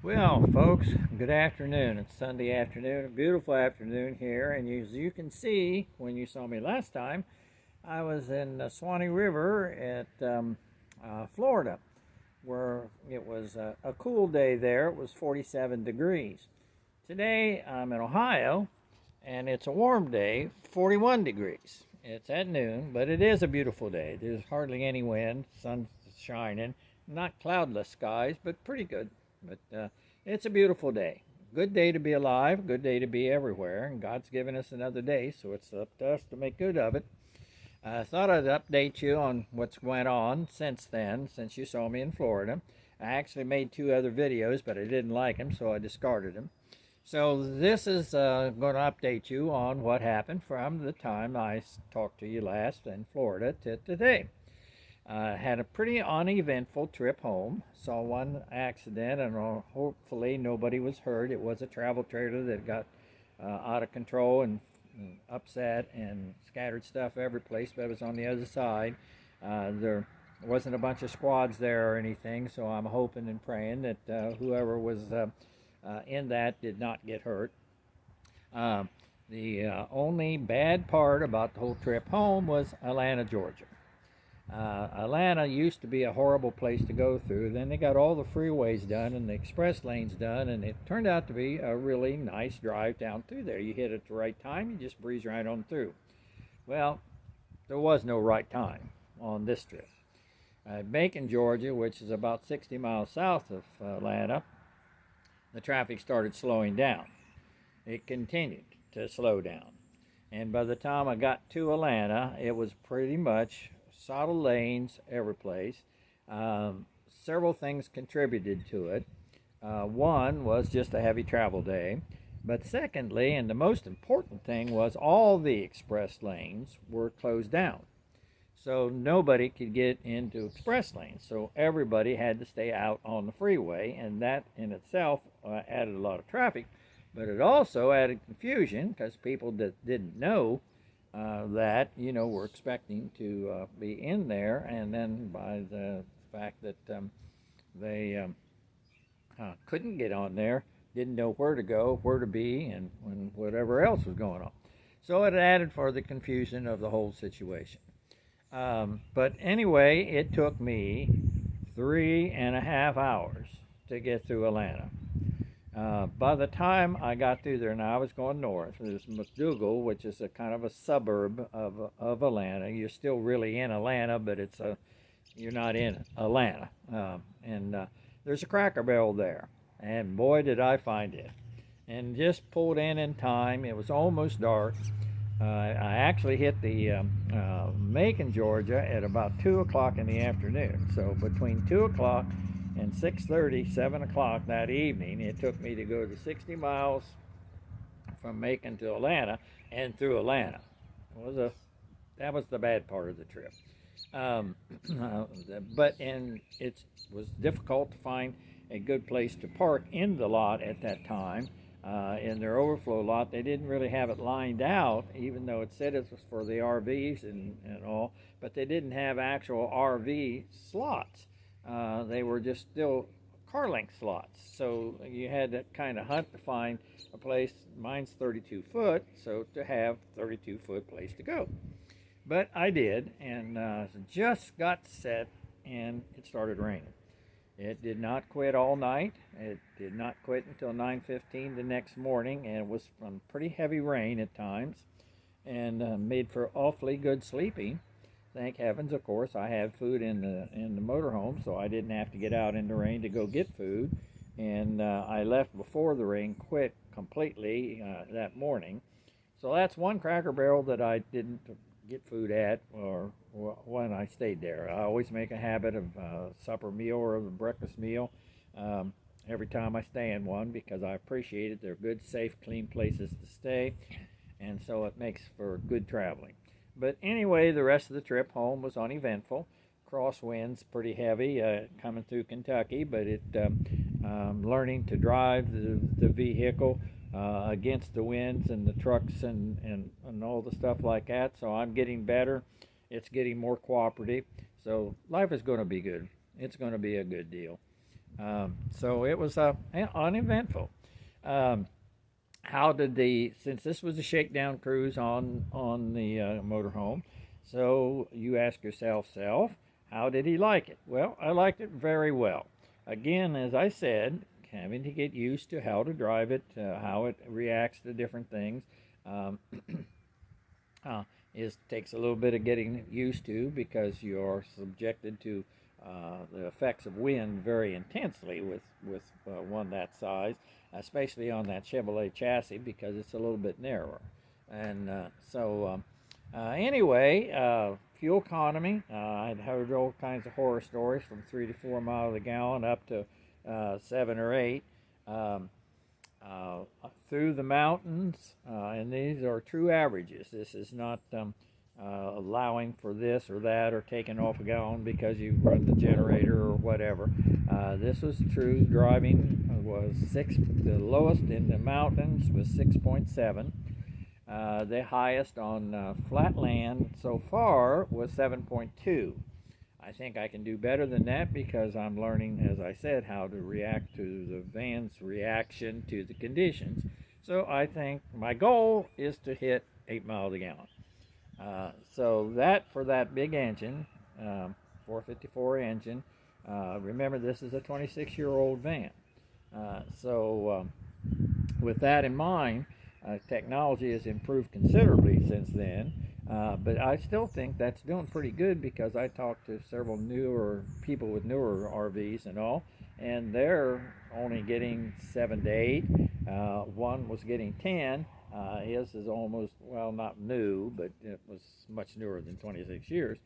Well, folks, good afternoon. It's Sunday afternoon, a beautiful afternoon here, and as you can see, when you saw me last time, I was in the Suwannee River at Florida, where it was a cool day there. It was 47 degrees. Today, I'm in Ohio, and it's a warm day, 41 degrees. It's at noon, but it is a beautiful day. There's hardly any wind, sun's shining, not cloudless skies, but pretty good. But it's a beautiful day. Good day to be alive, good day to be everywhere, and God's given us another day, so it's up to us to make good of it. I thought I'd update you on what's went on since then, since you saw me in Florida. I actually made two other videos, but I didn't like them, so I discarded them. So this is going to update you on what happened from the time I talked to you last in Florida to today. Had a pretty uneventful trip home. Saw one accident, and hopefully nobody was hurt. It was a travel trailer that got out of control and upset and scattered stuff every place, but it was on the other side. There wasn't a bunch of squads there or anything, so I'm hoping and praying that whoever was in that did not get hurt. The only bad part about the whole trip home was Atlanta, Georgia. Atlanta used to be a horrible place to go through. Then they got all the freeways done and the express lanes done, and it turned out to be a really nice drive down through there. You hit it at the right time, you just breeze right on through. Well, there was no right time on this trip. Macon, Georgia, which is about 60 miles south of Atlanta, the traffic started slowing down. It continued to slow down. And by the time I got to Atlanta, it was pretty much solid lanes every place. Several things contributed to it. One was just a heavy travel day. But secondly, and the most important thing, was all the express lanes were closed down. So nobody could get into express lanes. So everybody had to stay out on the freeway, and that in itself added a lot of traffic. But it also added confusion because people that didn't know that, were expecting to be in there, and then by the fact that they couldn't get on there, didn't know where to go, where to be, and whatever else was going on. So it added for the confusion of the whole situation. But anyway, it took me 3.5 hours to get through Atlanta. By the time I got through there, and I was going north, there's McDougal, which is a kind of a suburb of Atlanta. You're still really in Atlanta, but you're not in Atlanta. And there's a Cracker Barrel there, and boy, did I find it. And just pulled in time. It was almost dark. I actually hit the Macon, Georgia at about 2 o'clock in the afternoon. So between 2 o'clock and 6:30, 7 o'clock that evening, it took me to go to 60 miles from Macon to Atlanta and through Atlanta. That was the bad part of the trip. But it was difficult to find a good place to park in the lot at that time. In their overflow lot, they didn't really have it lined out, even though it said it was for the RVs and all, but they didn't have actual RV slots. They were just still car length slots. So you had to kind of hunt to find a place. Mine's 32 foot, so to have 32 foot place to go. But I did, and just got set, and it started raining. It did not quit all night. It did not quit until 9:15 the next morning, and it was from pretty heavy rain at times, and made for awfully good sleeping. Thank heavens, of course, I had food in the motorhome, so I didn't have to get out in the rain to go get food. And I left before the rain quit completely that morning. So that's one Cracker Barrel that I didn't get food at or when I stayed there. I always make a habit of supper meal or a breakfast meal every time I stay in one, because I appreciate it. They're good, safe, clean places to stay, and so it makes for good traveling. But anyway, the rest of the trip home was uneventful. Crosswinds pretty heavy coming through Kentucky, but learning to drive the vehicle against the winds and the trucks and all the stuff like that. So I'm getting better. It's getting more cooperative. So life is going to be good. It's going to be a good deal. So it was uneventful. Um, since this was a shakedown cruise on the motorhome, so you ask yourself, how did he like it? Well, I liked it very well. Again, as I said, having to get used to how to drive it, how it reacts to different things. Um, is takes a little bit of getting used to because you're subjected to the effects of wind very intensely with one that size, especially on that Chevrolet chassis because it's a little bit narrower. And anyway, fuel economy. I'd heard all kinds of horror stories from 3 to 4 miles a gallon up to 7 or 8. Um, through the mountains, and these are true averages. This is not allowing for this or that or taking off a gallon because you run the generator or whatever. This was true. Driving was the lowest in the mountains was 6.7. The highest on flat land so far was 7.2. I think I can do better than that because I'm learning, as I said, how to react to the van's reaction to the conditions. So I think my goal is to hit 8 miles a gallon. So that for that big engine, 454 engine. Remember, this is a 26-year-old van. With that in mind, technology has improved considerably since then. But I still think that's doing pretty good because I talked to several newer people with newer RVs and all, and they're only getting 7 to 8. One was getting 10. His is almost, well, not new, but it was much newer than 26 years.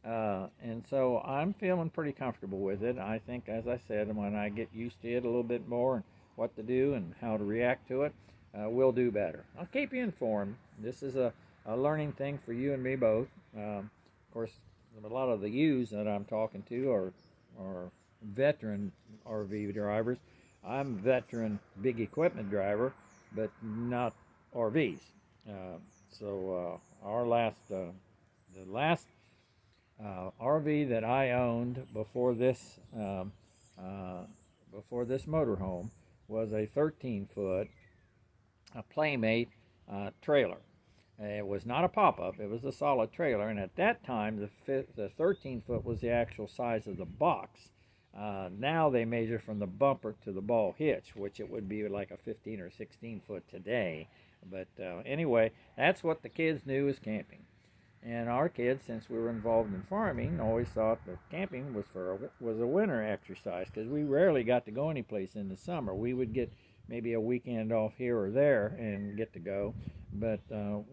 And so I'm feeling pretty comfortable with it. I think, as I said, when I get used to it a little bit more and what to do and how to react to it, we'll do better. I'll keep you informed. This is a learning thing for you and me both. Of course, a lot of the youths that I'm talking to are veteran RV drivers. I'm a veteran big equipment driver, but not RVs. The last RV that I owned before this motorhome was a 13-foot Playmate trailer. It was not a pop-up, it was a solid trailer, and at that time the 13-foot was the actual size of the box. Now they measure from the bumper to the ball hitch, which it would be like a 15 or 16-foot today. But anyway, that's what the kids knew as camping. And our kids, since we were involved in farming, always thought that camping was a winter exercise because we rarely got to go anyplace in the summer. We would get maybe a weekend off here or there and get to go. But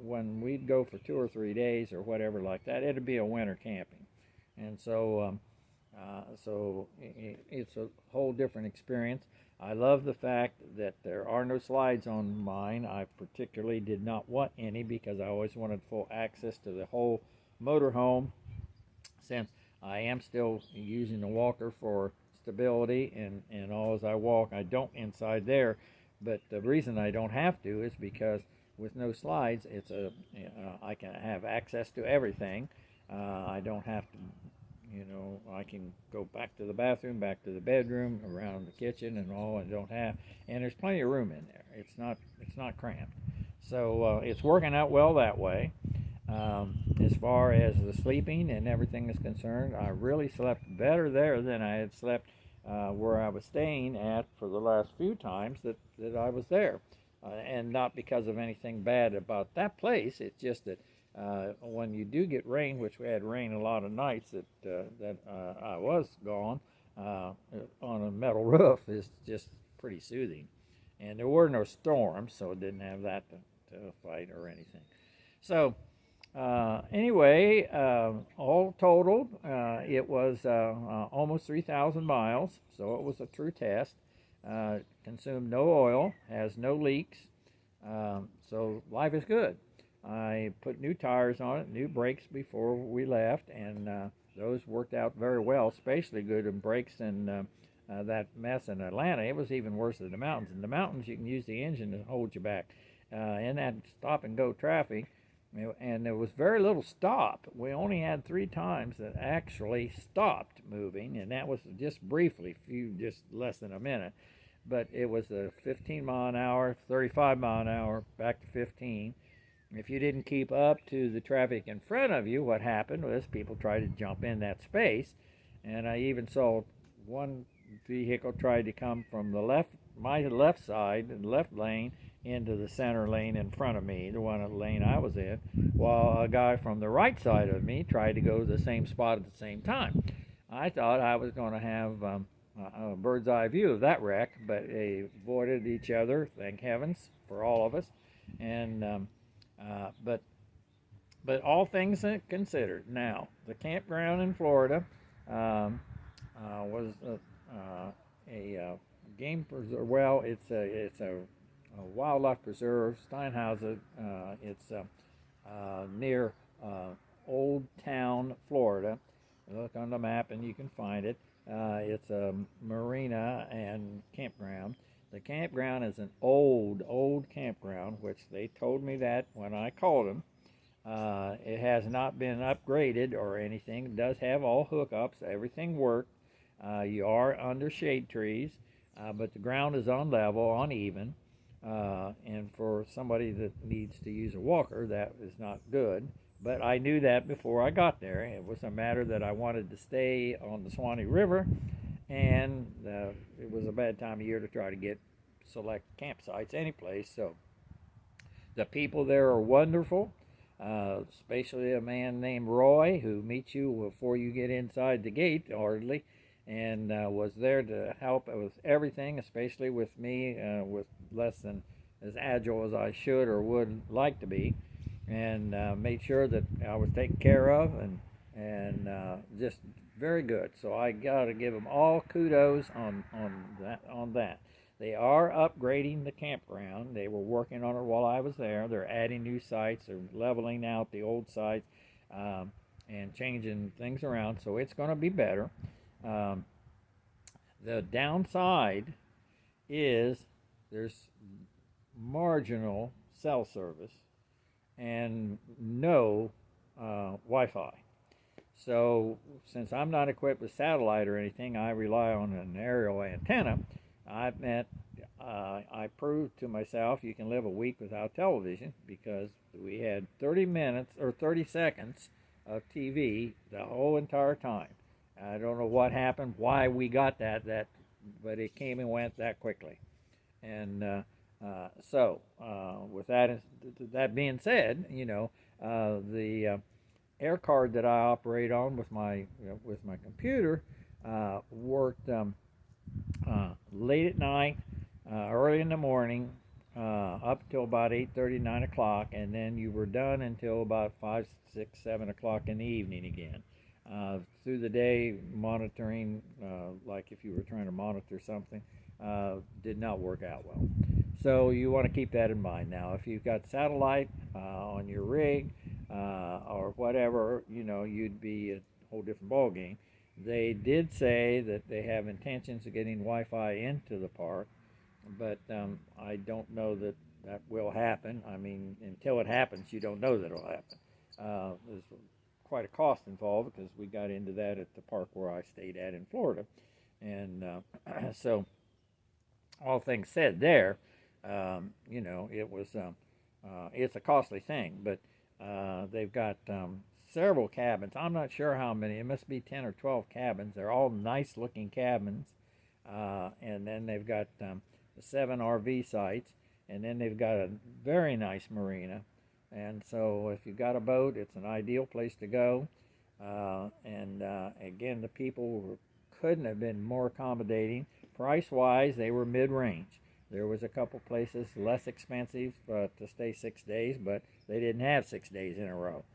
when we'd go for 2 or 3 days or whatever like that, it'd be a winter camping. And so it's a whole different experience. I love the fact that there are no slides on mine. I particularly did not want any because I always wanted full access to the whole motorhome, since I am still using the walker for stability and all as I walk. I don't inside there, but the reason I don't have to is because with no slides, I can have access to everything. I don't have to, I can go back to the bathroom, back to the bedroom, around the kitchen and all. And there's plenty of room in there. It's not cramped. So it's working out well that way. As far as the sleeping and everything is concerned, I really slept better there than I had slept where I was staying at for the last few times that I was there. And not because of anything bad about that place. It's just that when you do get rain, which we had rain a lot of nights that I was gone, on a metal roof is just pretty soothing. And there were no storms, so it didn't have that to fight or anything. So anyway, all totaled, it was almost 3,000 miles, so it was a true test. Consumed no oil, has no leaks, so life is good. I put new tires on it, new brakes before we left, and those worked out very well, especially good in brakes and that mess in Atlanta. It was even worse in the mountains. In the mountains, you can use the engine to hold you back. In that stop and go traffic, And there was very little stop. We only had 3 times that actually stopped moving, and that was just briefly, just less than a minute. But it was a 15 mile an hour, 35 mile an hour, back to 15. If you didn't keep up to the traffic in front of you, what happened was people tried to jump in that space, and I even saw one vehicle tried to come from my left side, the left lane, into the center lane in front of me, the one lane I was in, while a guy from the right side of me tried to go to the same spot at the same time. I thought I was going to have a bird's eye view of that wreck, but they avoided each other, thank heavens, for all of us. And but all things considered, now the campground in Florida was a game preserve. Well, a wildlife preserve, Steinhausen. It's near Old Town, Florida. Look on the map and you can find it. It's a marina and campground. The campground is an old campground, which they told me that when I called them. It has not been upgraded or anything. It does have all hookups. Everything worked. You are under shade trees, but the ground is on level, uneven. And for somebody that needs to use a walker, that is not good. But I knew that before I got there. It was a matter that I wanted to stay on the Suwannee River, and it was a bad time of year to try to get select campsites anyplace. So the people there are wonderful, especially a man named Roy, who meets you before you get inside the gate, hardly, and was there to help with everything, especially with me, with less than as agile as I should or would like to be, and made sure that I was taken care of, and just very good. So I got to give them all kudos on that. They are upgrading the campground. They were working on it while I was there. They're adding new sites. They're leveling out the old sites and changing things around. So it's going to be better. The downside is there's marginal cell service and no Wi-Fi. So since I'm not equipped with satellite or anything, I rely on an aerial antenna. I proved to myself you can live a week without television because we had 30 minutes or 30 seconds of TV the whole entire time. I don't know what happened, why we got that, but it came and went that quickly. And with that being said, the air card that I operate on with my computer worked late at night, early in the morning, up till about 8:30, 9 o'clock, and then you were done until about 5, 6, 7 o'clock in the evening again. Through the day, monitoring, like if you were trying to monitor something, did not work out well. So you want to keep that in mind. Now, if you've got satellite on your rig or whatever, you'd be a whole different ballgame. They did say that they have intentions of getting Wi-Fi into the park, but I don't know that will happen. I mean, until it happens, you don't know that it'll happen. There's quite a cost involved because we got into that at the park where I stayed at in Florida. And so all things said there, it was it's a costly thing, but they've got several cabins. I'm not sure how many. It must be 10 or 12 cabins. They're all nice looking cabins. And then they've got 7 RV sites, and then they've got a very nice marina. And so if you've got a boat, it's an ideal place to go. Again, the people couldn't have been more accommodating. Price-wise, they were mid-range. There was a couple places less expensive to stay 6 days, but they didn't have 6 days in a row.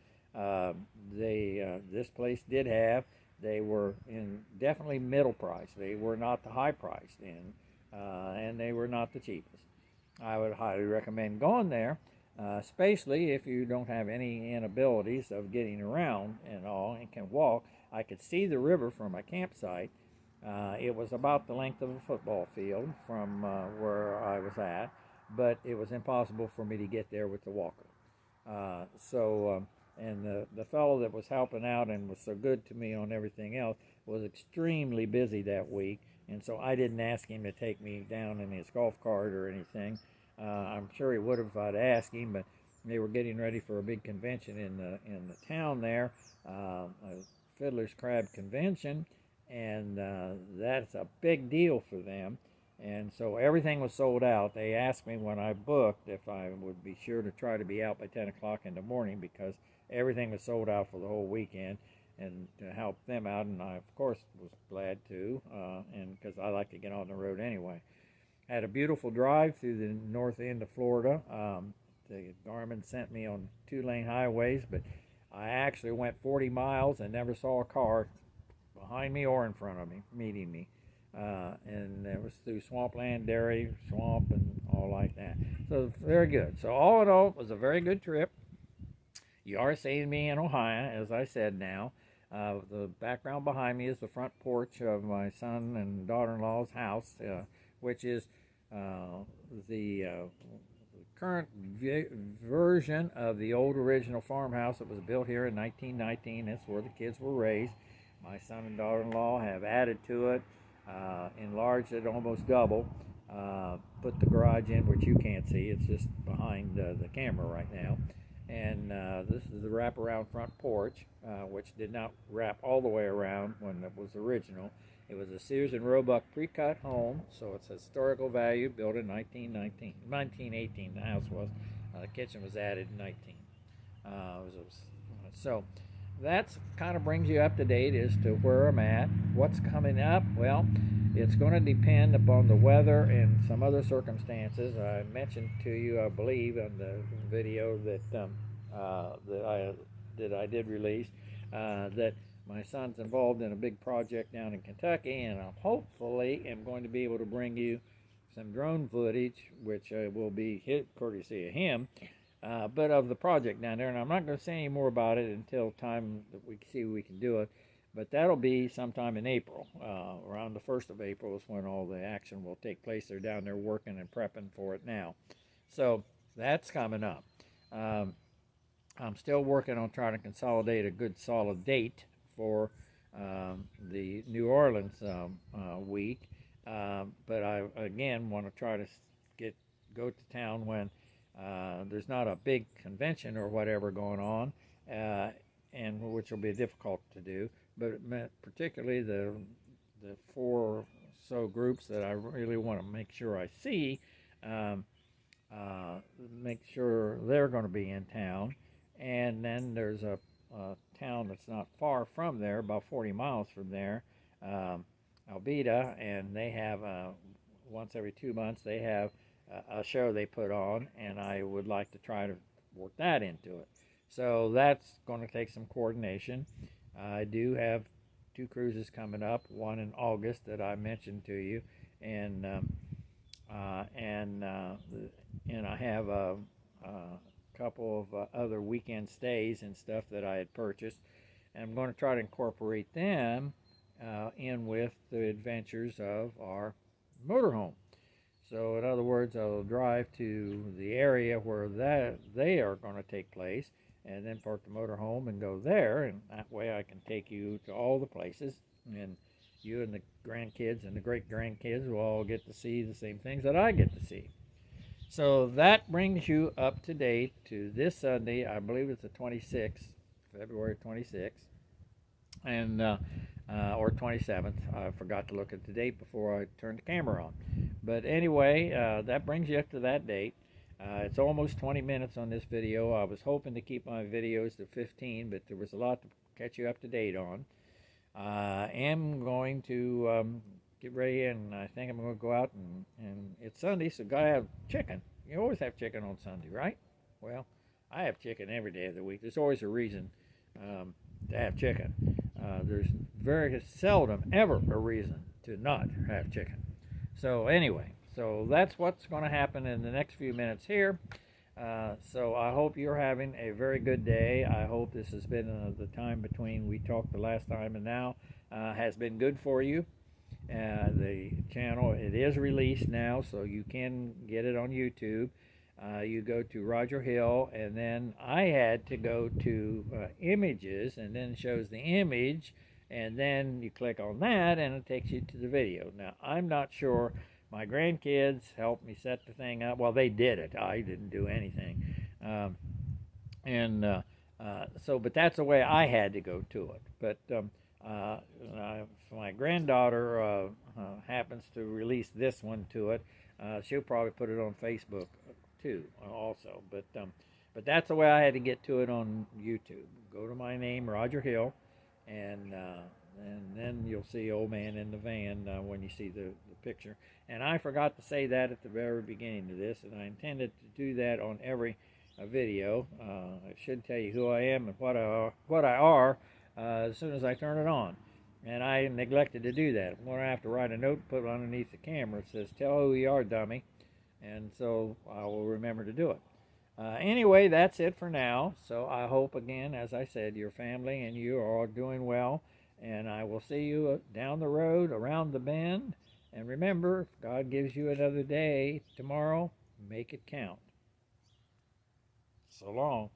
This place did have. They were in definitely middle price. They were not the high priced in, and they were not the cheapest. I would highly recommend going there, especially if you don't have any inabilities of getting around and all and can walk. I could see the river from my campsite. It was about the length of a football field from where I was at, but it was impossible for me to get there with the walker. And the fellow that was helping out and was so good to me on everything else was extremely busy that week, and so I didn't ask him to take me down in his golf cart or anything. I'm sure he would have if I'd asked him, but they were getting ready for a big convention in the town there, a Fiddler's Crab convention, and that's a big deal for them. And so everything was sold out. They asked me when I booked if I would be sure to try to be out by 10 o'clock in the morning because everything was sold out for the whole weekend, and to help them out. And I, of course, was glad to, and because I like to get on the road anyway. Had a beautiful drive through the north end of Florida. The Garmin sent me on 2-lane highways, but I actually went 40 miles and never saw a car behind me or in front of me meeting me. And it was through swampland, dairy, swamp, and all like that. So very good. So all in all, it was a very good trip. You are seeing me in Ohio, as I said now. The background behind me is the front porch of my son and daughter-in-law's house, which is the current version of the old original farmhouse that was built here in 1919. That's where the kids were raised. My son and daughter-in-law have added to it, enlarged it almost double, put the garage in, which you can't see. It's just behind the camera right now. And this is the wraparound front porch, which did not wrap all the way around when it was original. It was a Sears and Roebuck pre-cut home, so it's a historical value, built in 1918 the house was. The kitchen was added in 19. So that's kind of brings you up to date as to where I'm at. What's coming up? Well, it's going to depend upon the weather and some other circumstances. I mentioned to you, I believe, on the video that I did release, that my son's involved in a big project down in Kentucky, and I hopefully am going to be able to bring you some drone footage, which will be courtesy of him, but of the project down there. And I'm not going to say any more about it until time that we see we can do it. But that'll be sometime in April. Around the 1st of April is when all the action will take place. They're down there working and prepping for it now. So that's coming up. I'm still working on trying to consolidate a good solid date for the New Orleans week. But I, again, want to try to go to town when there's not a big convention or whatever going on, and which will be difficult to do. But particularly the 4 or so groups that I really want to make sure I see, make sure they're going to be in town. And then there's a town that's not far from there, about 40 miles from there, Albeita, and they have once every 2 months they have a show they put on, and I would like to try to work that into it. So that's going to take some coordination. I do have 2 cruises coming up, one in August that I mentioned to you, and I have a couple of other weekend stays and stuff that I had purchased, and I'm going to try to incorporate them in with the adventures of our motorhome. So in other words, I'll drive to the area where they are going to take place, and then park the motorhome and go there, and that way I can take you to all the places, and you and the grandkids and the great-grandkids will all get to see the same things that I get to see. So that brings you up to date to this Sunday. I believe it's the 26th, February 26th, and or 27th. I forgot to look at the date before I turned the camera on. But anyway, that brings you up to that date. It's almost 20 minutes on this video. I was hoping to keep my videos to 15, but there was a lot to catch you up to date on. I am going to get ready, and I think I'm going to go out, and it's Sunday, so gotta have chicken. You always have chicken on Sunday, right? Well, I have chicken every day of the week. There's always a reason to have chicken. There's very seldom ever a reason to not have chicken. So anyway, so that's what's going to happen in the next few minutes here. So I hope you're having a very good day. I hope this has been the time between we talked the last time and now has been good for you. The channel, it is released now, so you can get it on YouTube. you go to Roger Hill, and then I had to go to images, and then it shows the image, and then you click on that, and it takes you to the video. Now, I'm not sure. My grandkids helped me set the thing up. Well, they did it. I didn't do anything. And but that's the way I had to go to it. But my granddaughter happens to release this one to it. She'll probably put it on Facebook too, also. But that's the way I had to get to it on YouTube. Go to my name, Roger Hill, and then you'll see Old Man in the Van when you see the picture. And I forgot to say that at the very beginning of this, and I intended to do that on every video. I should tell you who I am and what I are as soon as I turn it on. And I neglected to do that. I'm going to have to write a note and put it underneath the camera. It says, "Tell who you are, dummy." And so I will remember to do it. Anyway, that's it for now. So I hope, again, as I said, your family and you are all doing well. And I will see you down the road, around the bend. And remember, if God gives you another day tomorrow, make it count. So long.